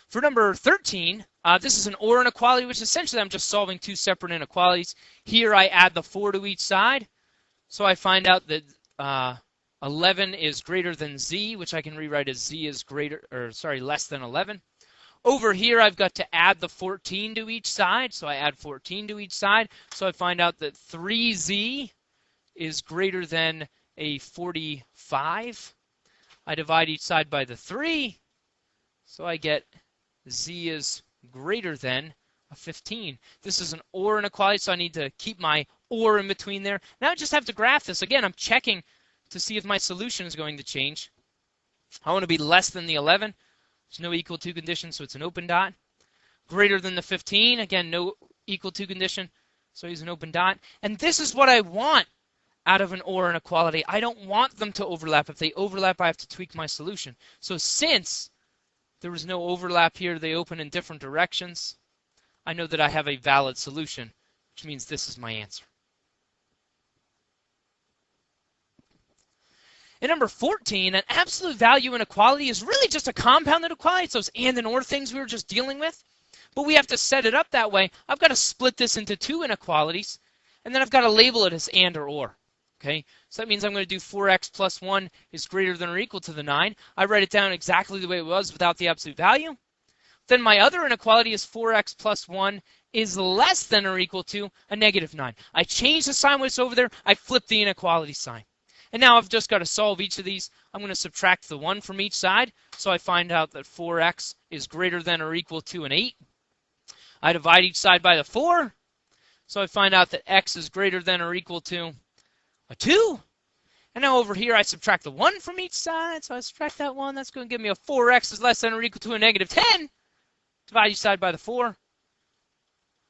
For number 13, this is an OR inequality, which essentially I'm just solving two separate inequalities. Here I add the 4 to each side. So I find out that 11 is greater than z, which I can rewrite as z is less than 11. Over here, I've got to add the 14 to each side. So I add 14 to each side. So I find out that 3z is greater than a 45. I divide each side by the 3. So I get z is greater than a 15. This is an OR inequality, so I need to keep my OR in between there. Now I just have to graph this. Again, I'm checking to see if my solution is going to change. I want to be less than the 11. There's no equal to condition, so it's an open dot. Greater than the 15. Again, no equal to condition, so I use an open dot. And this is what I want out of an OR inequality. I don't want them to overlap. If they overlap, I have to tweak my solution. So since there was no overlap here, they open in different directions, I know that I have a valid solution, which means this is my answer. In number 14, an absolute value inequality is really just a compound inequality. It's those and and or things we were just dealing with. But we have to set it up that way. I've got to split this into two inequalities, and then I've got to label it as and or. Okay, so that means I'm going to do 4x plus 1 is greater than or equal to the 9. I write it down exactly the way it was without the absolute value. Then my other inequality is 4x plus 1 is less than or equal to a negative 9. I change the sign when it's over there. I flip the inequality sign. And now I've just got to solve each of these. I'm going to subtract the 1 from each side. So I find out that 4x is greater than or equal to an 8. I divide each side by the 4. So I find out that x is greater than or equal to a 2. And now over here I subtract the 1 from each side. So I subtract that 1. That's going to give me a 4x is less than or equal to a negative 10. Divide each side by the 4.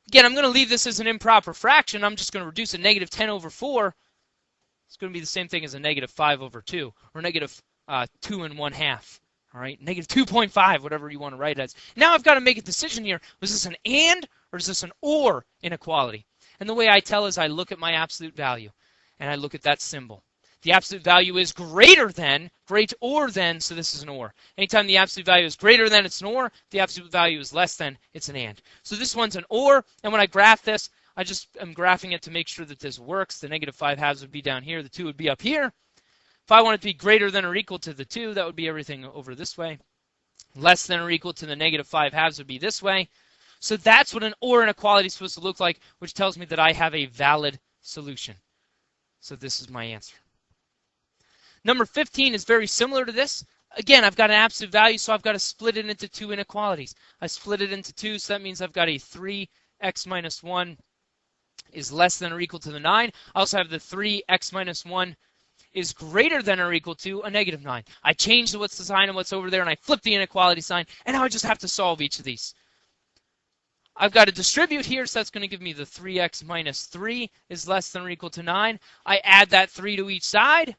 Again, I'm going to leave this as an improper fraction. I'm just going to reduce a negative 10 over 4. It's going to be the same thing as a negative 5 over 2, or negative 2 and 1/2. All right, negative 2.5, whatever you want to write it as. Now I've got to make a decision here. Was this an and, or is this an or inequality? And the way I tell is I look at my absolute value, and I look at that symbol. The absolute value is greater than, so this is an or. Anytime the absolute value is greater than, it's an or. The absolute value is less than, it's an and. So this one's an or, and when I graph this, I just am graphing it to make sure that this works. The negative 5/2 would be down here. The 2 would be up here. If I want it to be greater than or equal to the 2, that would be everything over this way. Less than or equal to the negative 5/2 would be this way. So that's what an OR inequality is supposed to look like, which tells me that I have a valid solution. So this is my answer. Number 15 is very similar to this. Again, I've got an absolute value, so I've got to split it into two inequalities. I split it into 2, so that means I've got a 3x minus 1 is less than or equal to the 9. I also have the 3x minus 1 is greater than or equal to a negative 9. I change what's the sign and what's over there, and I flip the inequality sign, and now I just have to solve each of these. I've got to distribute here, so that's going to give me the 3x minus 3 is less than or equal to 9. I add that 3 to each side.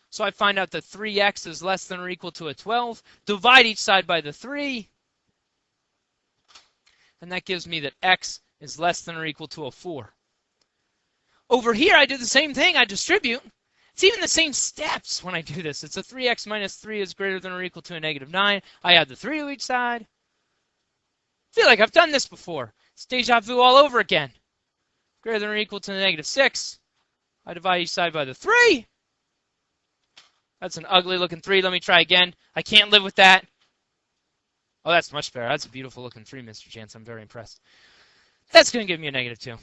So I find out that 3x is less than or equal to a 12. Divide each side by the 3. And that gives me that x is less than or equal to a 4. Over here, I do the same thing. I distribute. It's even the same steps when I do this. It's a 3x minus 3 is greater than or equal to a negative 9. I add the 3 to each side. I feel like I've done this before. It's deja vu all over again. Greater than or equal to the negative 6. I divide each side by the 3. That's an ugly looking 3. Let me try again. I can't live with that. Oh, that's much better. That's a beautiful looking 3, Mr. Chance. I'm very impressed. That's going to give me a negative 2.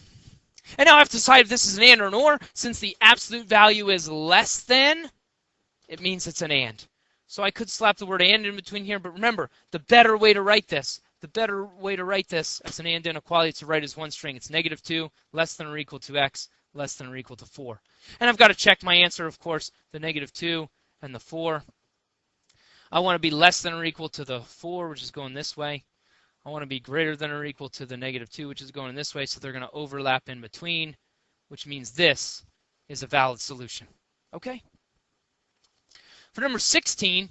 And now I have to decide if this is an and or an or. Since the absolute value is less than, it means it's an and. So I could slap the word and in between here, but remember, the better way to write this as an and inequality to write as one string. It's negative 2, less than or equal to x, less than or equal to 4. And I've got to check my answer, of course, the negative 2 and the 4. I want to be less than or equal to the 4, which is going this way. I want to be greater than or equal to the negative 2, which is going this way, so they're going to overlap in between, which means this is a valid solution. Okay? For number 16,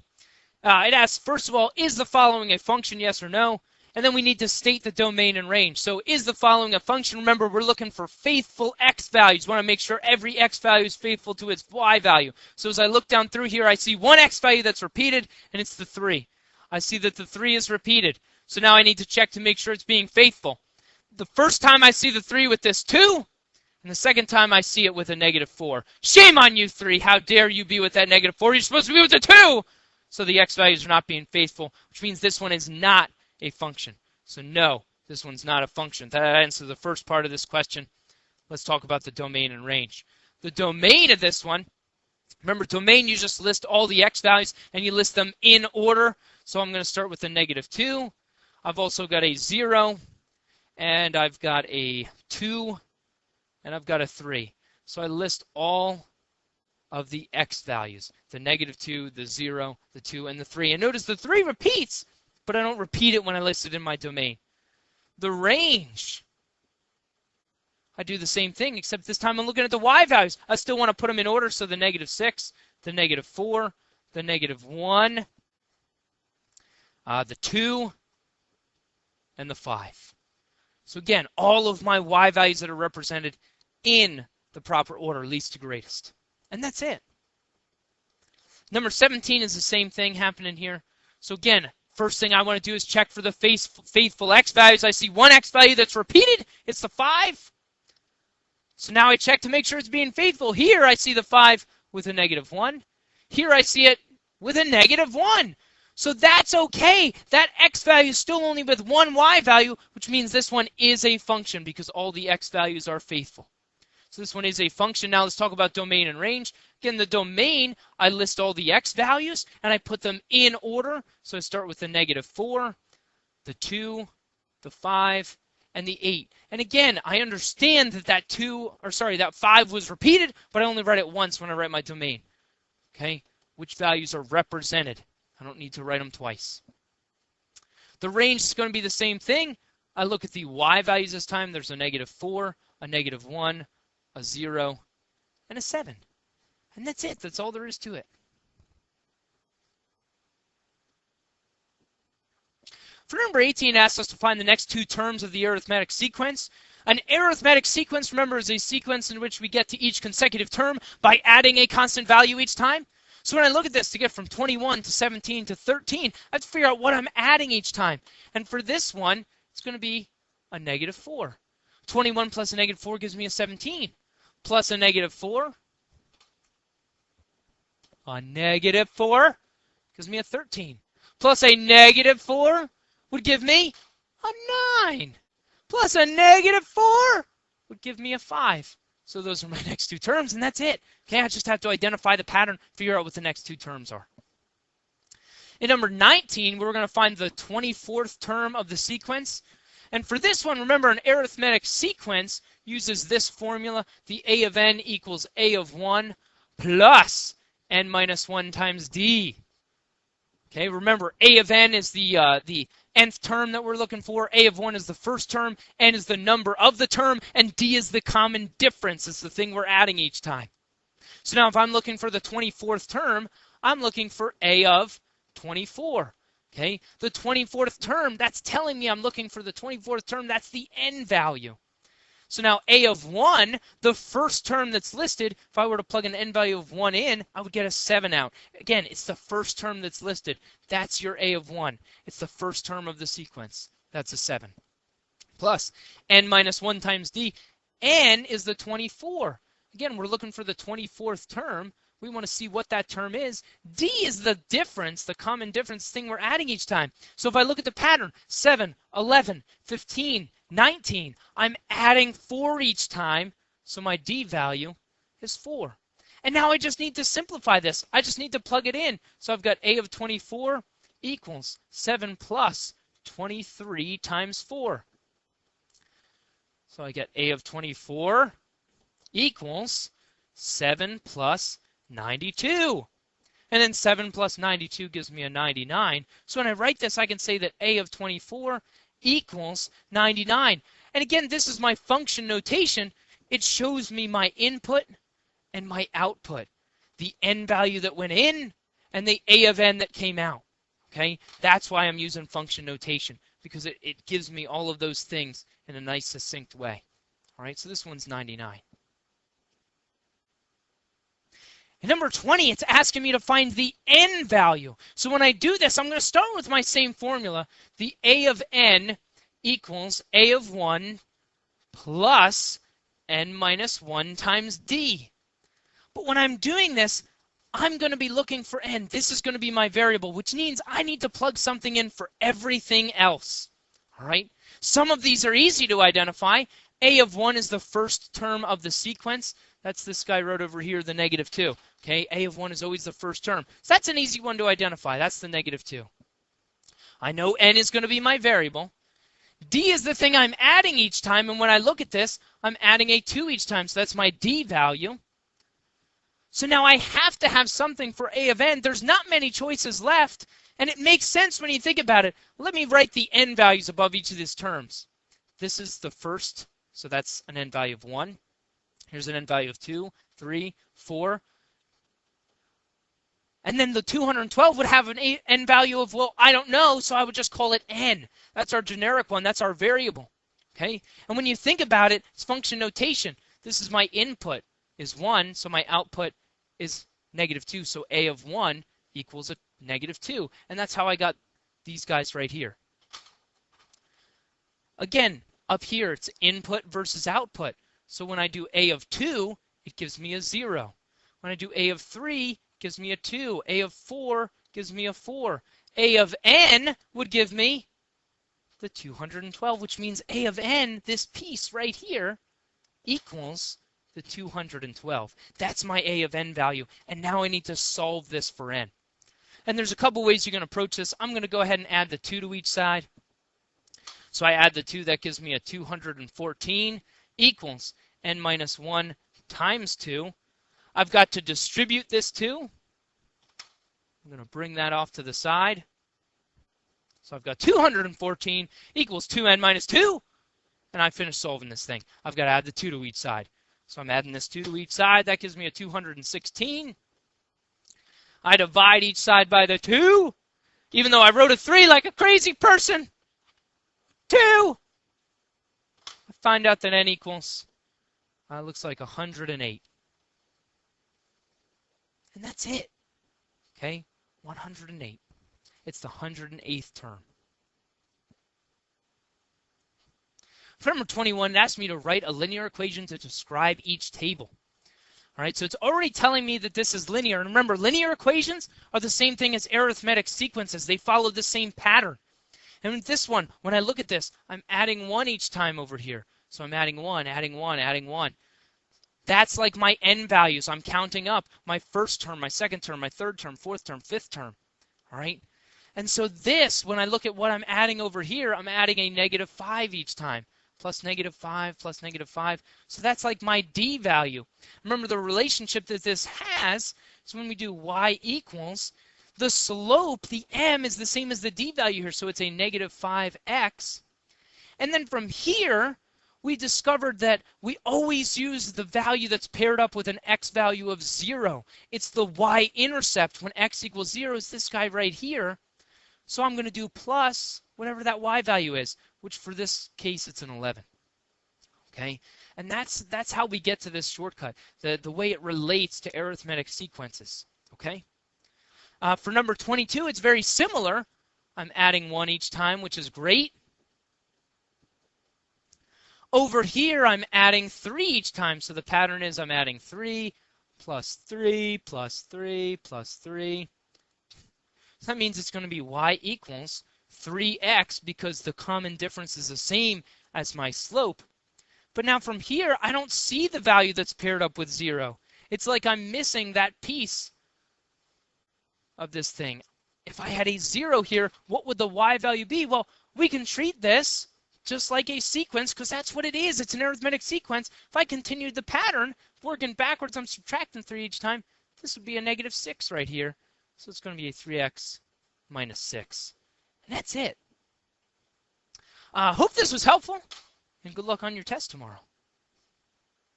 it asks, first of all, is the following a function, yes or no? And then we need to state the domain and range. So is the following a function? Remember, we're looking for faithful x values. We want to make sure every x value is faithful to its y value. So as I look down through here, I see one x value that's repeated, and it's the 3. I see that the 3 is repeated. So now I need to check to make sure it's being faithful. The first time I see the 3 with this 2, and the second time I see it with a -4. Shame on you, 3. How dare you be with that -4? You're supposed to be with the 2. So the x values are not being faithful, which means this one is not a function. So no, this one's not a function. That answers the first part of this question. Let's talk about the domain and range. The domain of this one, remember, domain, you just list all the x values and you list them in order. So I'm going to start with a -2. I've also got a 0, and I've got a 2, and I've got a 3. So I list all of the x values, the -2, the 0, the 2, and the 3. And notice the 3 repeats, but I don't repeat it when I list it in my domain. The range, I do the same thing, except this time I'm looking at the y values. I still want to put them in order, so the -6, the -4, the -1, the 2, and the 5. So again, all of my y values that are represented in the proper order, least to greatest. And that's it. Number 17 is the same thing happening here. So again, first thing I want to do is check for the faithful x values. I see one x value that's repeated. It's the 5. So now I check to make sure it's being faithful. Here I see the 5 with a -1. Here I see it with a -1. So that's okay. That x value is still only with one y value, which means this one is a function because all the x values are faithful. So this one is a function. Now let's talk about domain and range. Again, the domain, I list all the x values and I put them in order. So I start with the -4, the 2, the 5, and the 8. And again, I understand that that 5 was repeated, but I only write it once when I write my domain. Okay? Which values are represented? I don't need to write them twice. The range is going to be the same thing. I look at the y values this time. There's a -4, a -1, a 0, and a 7. And that's it. That's all there is to it. For number 18, it asks us to find the next 2 terms of the arithmetic sequence. An arithmetic sequence, remember, is a sequence in which we get to each consecutive term by adding a constant value each time. So when I look at this to get from 21 to 17 to 13, I have to figure out what I'm adding each time. And for this one, it's going to be a -4. 21 plus a -4 gives me a 17. Plus a -4. A -4 gives me a 13. Plus a -4 would give me a 9. Plus a -4 would give me a 5. So those are my next 2 terms, and that's it. Okay, I just have to identify the pattern, figure out what the next 2 terms are. In number 19, we're going to find the 24th term of the sequence. And for this one, remember, an arithmetic sequence uses this formula. The a of n equals a of 1 plus n minus 1 times d. Okay, remember, a of n is the nth term that we're looking for. A of 1 is the first term, n is the number of the term, and d is the common difference. It's the thing we're adding each time. So now if I'm looking for the 24th term, I'm looking for a of 24. Okay, the 24th term, that's telling me I'm looking for the 24th term. That's the n value. So now a of 1, the first term that's listed, if I were to plug an n value of 1 in, I would get a 7 out. Again, it's the first term that's listed. That's your a of 1. It's the first term of the sequence. That's a 7. Plus n minus 1 times d. N is the 24. Again, we're looking for the 24th term. We want to see what that term is. D is the difference, the common difference thing we're adding each time. So if I look at the pattern, 7, 11, 15, 19, I'm adding 4 each time, so my d value is 4. And now I just need to simplify this. I just need to plug it in. So I've got a of 24 equals 7 plus 23 times 4. So I get a of 24 equals 7 plus 92. And then 7 plus 92 gives me a 99. So when I write this, I can say that a of 24 equals 99. And again, this is my function notation. It shows me my input and my output. The n value that went in and the a of n that came out. Okay, that's why I'm using function notation, because it gives me all of those things in a nice succinct way. All right, so this one's 99. And number 20, it's asking me to find the n value. So when I do this, I'm going to start with my same formula. The a of n equals a of 1 plus n minus 1 times d. But when I'm doing this, I'm going to be looking for n. This is going to be my variable, which means I need to plug something in for everything else. All right? Some of these are easy to identify. A of 1 is the first term of the sequence. That's this guy right over here, the negative 2. Okay, a of 1 is always the first term. So that's an easy one to identify. That's the negative 2. I know n is going to be my variable. D is the thing I'm adding each time, and when I look at this, I'm adding a 2 each time, so that's my D value. So now I have to have something for a of n. There's not many choices left, and it makes sense when you think about it. Let me write the n values above each of these terms. This is the first, so that's an n value of 1. Here's an n value of 2, 3, 4. And then the 212 would have an n value of, well, I don't know, so I would just call it n. That's our generic one. That's our variable. Okay? And when you think about it, it's function notation. This is my input is 1, so my output is negative 2. So a of 1 equals a negative 2. And that's how I got these guys right here. Again, up here, it's input versus output. So when I do a of 2, it gives me a 0. When I do a of 3, it gives me a 2. A of 4 gives me a 4. A of n would give me the 212, which means a of n, this piece right here, equals the 212. That's my a of n value. And now I need to solve this for n. And there's a couple ways you can approach this. I'm going to go ahead and add the 2 to each side. So I add the 2, that gives me a 214 equals n minus 1 times 2. I've got to distribute this 2. I'm going to bring that off to the side. So I've got 214 equals 2n minus 2. And I finished solving this thing. I've got to add the 2 to each side. So I'm adding this 2 to each side. That gives me a 216. I divide each side by the 2. Even though I wrote a 3 like a crazy person. 2. I find out that n equals, looks like 108. And that's it. Okay? 108. It's the 108th term. For number 21, it asked me to write a linear equation to describe each table. All right, so it's already telling me that this is linear. And remember, linear equations are the same thing as arithmetic sequences. They follow the same pattern. And with this one, when I look at this, I'm adding 1 each time over here. So I'm adding 1, adding 1, adding 1. That's like my n values. I'm counting up my first term, my second term, my third term, fourth term, fifth term. All right? And so this, when I look at what I'm adding over here, I'm adding a negative 5 each time. Plus negative 5, plus negative 5. So that's like my d value. Remember, the relationship that this has is when we do y equals, the slope, the m, is the same as the d value here. So it's a negative 5x. And then from here, we discovered that we always use the value that's paired up with an x value of 0. It's the y-intercept when x equals 0 is this guy right here. So I'm going to do plus whatever that y value is, which for this case, it's an 11. Okay? And that's how we get to this shortcut, the way it relates to arithmetic sequences. Okay? For number 22, it's very similar. I'm adding 1 each time, which is great. Over here, I'm adding 3 each time. So the pattern is I'm adding 3 plus 3 plus 3 plus 3. So that means it's going to be y equals 3x because the common difference is the same as my slope. But now from here, I don't see the value that's paired up with 0. It's like I'm missing that piece of this thing. If I had a 0 here, what would the y value be? Well, we can treat this just like a sequence because that's what it is. It's an arithmetic sequence. If I continued the pattern, working backwards, I'm subtracting 3 each time. This would be a negative 6 right here. So it's going to be a 3x minus 6. And that's it. Hope this was helpful, and good luck on your test tomorrow.